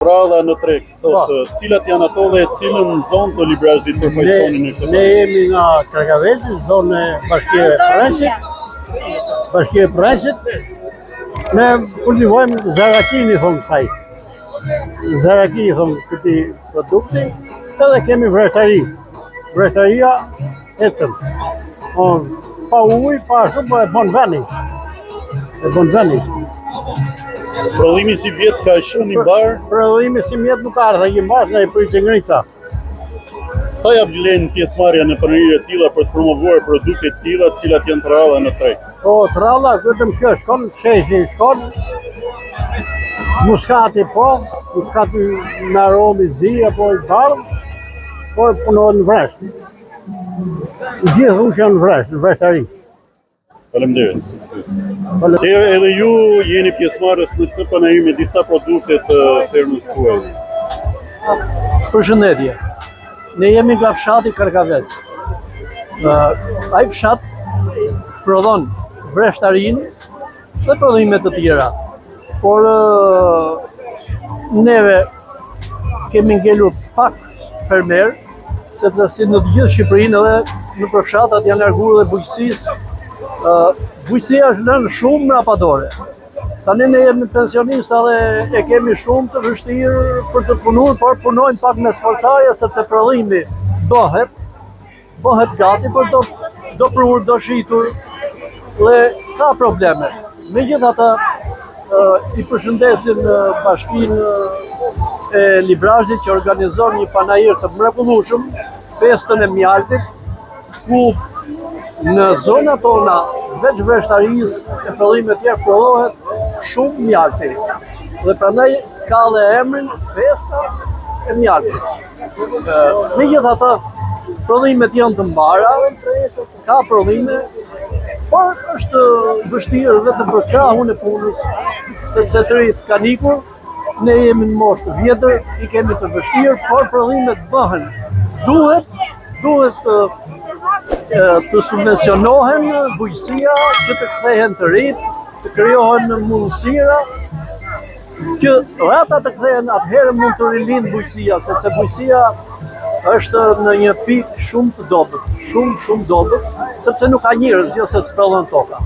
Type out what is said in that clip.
Rradha në treg sot, cilat janë ato dhe cilën zonë të librazhit përfaqësoni në këtë? Ne jemi nga Kërkavelci, zonë Bashkia e Preshit. Ne kultivojmë zarakini, thonë saj. Zaraki, thonë këti produkti, edhe kemi vreshtari. Vreshtaria etëm. Pa ujë, pa ashtu, po e bon veni. Prodhimi si vjetë ka qenë i barë? Prodhimi si vjetë nuk ardha i mbash dhe i pritë ngrica. Sa ja vlen pjesëmarrja në pronëri të tilla për të promovuar produkte të tilla, të cilat janë të rralla në treg? Të rralla vetëm kjo shkon, sheshi shkon. Muskati muskati me aromë zi apo i bardhë, po punohet në vresht. Gjithë ushë janë në vreshtari. Faleminderit. Edhe ju jeni pjesëmarrës në këtë panajër me disa produkte të fermës tuaj. Përshëndetje. Ne jemi nga fshati Kërkavec. Ai fshat prodhon vreshtarinë dhe prodhime të tjera. Por neve kemi ngelur pak fermer, sepse si në të gjithë Shqipërinë edhe në përfshatat janë larguar dhe bujqësisë. Bujqësia është lënë shumë mrapatore. Tani ne jemi pensionista dhe e kemi shumë të vështirë për të punuar, por punojmë pak me sforcare sepse prodhimi bëhet gati, por do prur, do shitur dhe ka probleme. Megjithatë, i përshëndesim Bashkinë e Librazhit që organizon një panajër të mrekullueshëm, festën e mjaltit, ku në zona tona, veç vreshtarisë e prodhime tjerë prodhohet shumë mjalti. Dhe prandaj ka dhe emrin festa e mjaltit. Megjithatë, prodhimet janë të mbara, ka prodhime, por është vështirë vetëm për krahun e punës, sepse të rinjt kanë ikur, ne jemi në moshë të vjetër, i kemi të vështirë, por prodhimet bëhen. Duhet të subvencionohen bujqësia, që të kthehen të rinjt, të krijohen mundësira, që rata të kthehen, atëherë mund të rilindë bujqësia, sepse bujqësia është në një pikë shumë të dobët, shumë dobët, sepse nuk ka njerëz, jo se s'prodhon toka.